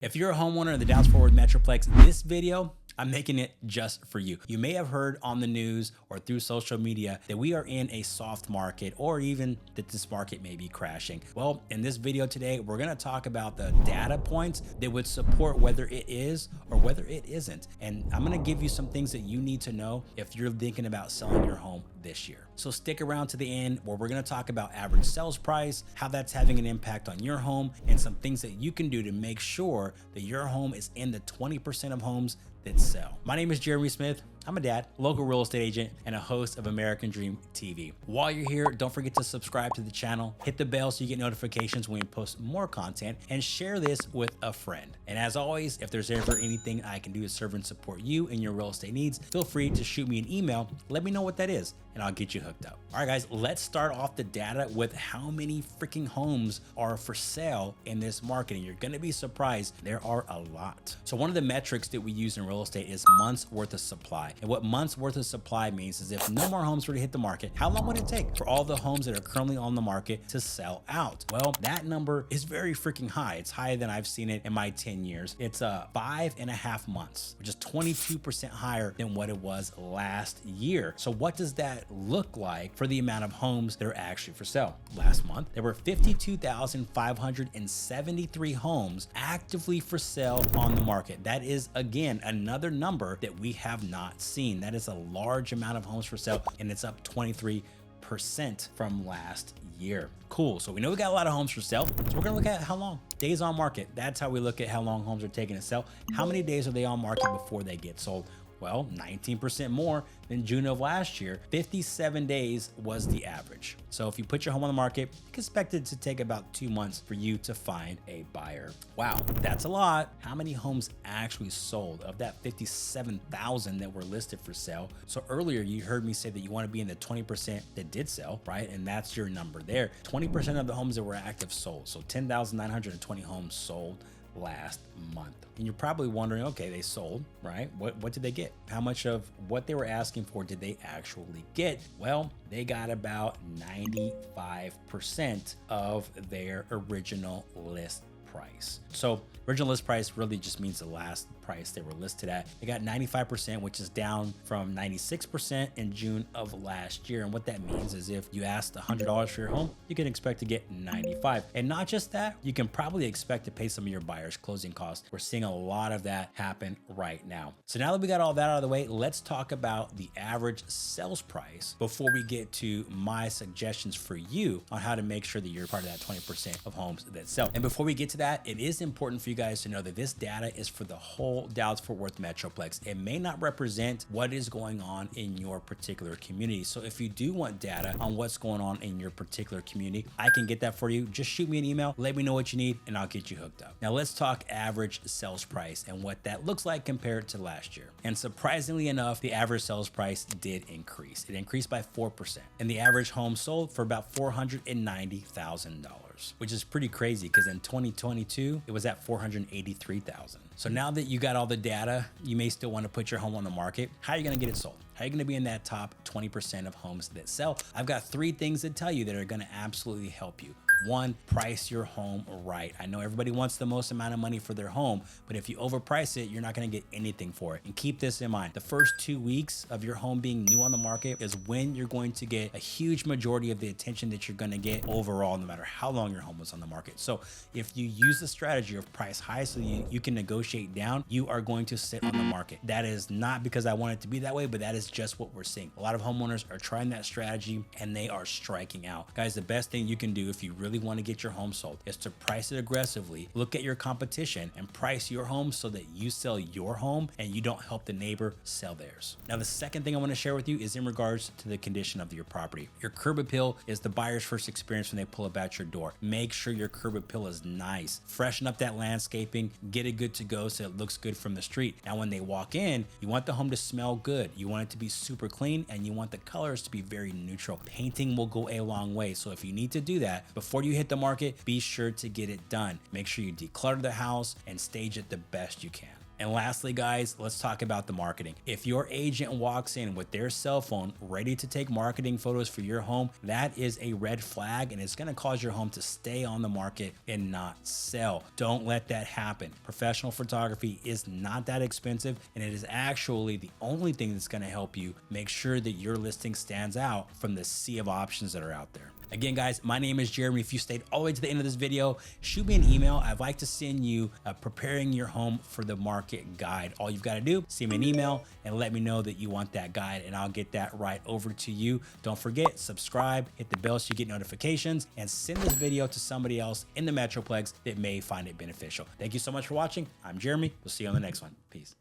If you're a homeowner in the Dallas-Fort Worth Metroplex, this video, I'm making it just for you. You may have heard on the news or through social media that we are in a soft market, or even that this market may be crashing. Well, in this video today, we're gonna talk about the data points that would support whether it is or whether it isn't. And I'm gonna give you some things that you need to know if you're thinking about selling your home this year. So stick around to the end, where we're gonna talk about average sales price, how that's having an impact on your home, and some things that you can do to make sure that your home is in the 20% of homes that sell. My name is Jeremy Smith. I'm a dad, local real estate agent, and a host of American Dream TV. While you're here, don't forget to subscribe to the channel, hit the bell so you get notifications when we post more content, and share this with a friend. And as always, if there's ever anything I can do to serve and support you in your real estate needs, feel free to shoot me an email. Let me know what that is, and I'll get you hooked up. All right, guys, let's start off the data with how many freaking homes are for sale in this market. And you're gonna be surprised, there are a lot. So one of the metrics that we use in real estate is months worth of supply. And what months worth of supply means is if no more homes were to hit the market, how long would it take for all the homes that are currently on the market to sell out? Well, that number is very freaking high. It's higher than I've seen it in my 10 years. It's 5.5 months, which is 22% higher than what it was last year. So what does that look like for the amount of homes that are actually for sale? Last month, there were 52,573 homes actively for sale on the market. That is, again, another number that we have not seen. That is a large amount of homes for sale, and it's up 23% from last year. Cool. So we know we got a lot of homes for sale. So we're gonna look at how long. Days on market. That's how we look at how long homes are taking to sell. How many days are they on market before they get sold? Well, 19% more than June of last year. 57 days was the average. So if you put your home on the market, you can expect it to take about 2 months for you to find a buyer. Wow, that's a lot. How many homes actually sold of that 57,000 that were listed for sale? So earlier you heard me say that you want to be in the 20% that did sell, right? And that's your number there. 20% of the homes that were active sold. So 10,920 homes sold last month. And you're probably wondering, okay, they sold, right? What did they get? How much of what they were asking for did they actually get? Well, they got about 95% of their original list price. So original list price really just means the last price they were listed at. They got 95%, which is down from 96% in June of last year. And what that means is if you asked $100 for your home, you can expect to get 95. And not just that, you can probably expect to pay some of your buyers' closing costs. We're seeing a lot of that happen right now. So now that we got all that out of the way, let's talk about the average sales price before we get to my suggestions for you on how to make sure that you're part of that 20% of homes that sell. And before we get to that, it is important for you guys to know that this data is for the whole Dallas-Fort Worth Metroplex. It may not represent what is going on in your particular community. So if you do want data on what's going on in your particular community, I can get that for you. Just shoot me an email, let me know what you need, and I'll get you hooked up. Now let's talk average sales price and what that looks like compared to last year. And surprisingly enough, the average sales price did increase. It increased by 4%. And the average home sold for about $490,000, which is pretty crazy because in 2022, it was at $483,000. So now that you got all the data, you may still want to put your home on the market. How are you going to get it sold? How are you going to be in that top 20% of homes that sell? I've got 3 things to tell you that are going to absolutely help you. 1, price your home right. I know everybody wants the most amount of money for their home, but if you overprice it, you're not going to get anything for it. And keep this in mind. The first 2 weeks of your home being new on the market is when you're going to get a huge majority of the attention that you're going to get overall, no matter how long your home was on the market. So if you use the strategy of price high so you can negotiate down, you are going to sit on the market. That is not because I want it to be that way, but that is just what we're seeing. A lot of homeowners are trying that strategy and they are striking out. Guys, the best thing you can do if you really want to get your home sold is to price it aggressively, look at your competition, and price your home so that you sell your home and you don't help the neighbor sell theirs. Now, the second thing I want to share with you is in regards to the condition of your property. Your curb appeal is the buyer's first experience when they pull up at your door. Make sure your curb appeal is nice. Freshen up that landscaping, get it good to go so it looks good from the street. Now, when they walk in, you want the home to smell good. You want it to be super clean, and you want the colors to be very neutral. Painting will go a long way. So if you need to do that before you hit the market, be sure to get it done. Make sure you declutter the house and stage it the best you can. And lastly, guys, let's talk about the marketing. If your agent walks in with their cell phone ready to take marketing photos for your home, that is a red flag, and it's going to cause your home to stay on the market and not sell. Don't let that happen. Professional photography is not that expensive, and it is actually the only thing that's going to help you make sure that your listing stands out from the sea of options that are out there. Again, guys, my name is Jeremy. If you stayed all the way to the end of this video, shoot me an email. I'd like to send you a preparing your home for the market guide. All you've got to do, send me an email and let me know that you want that guide, and I'll get that right over to you. Don't forget, subscribe, hit the bell so you get notifications, and send this video to somebody else in the Metroplex that may find it beneficial. Thank you so much for watching. I'm Jeremy. We'll see you on the next one. Peace.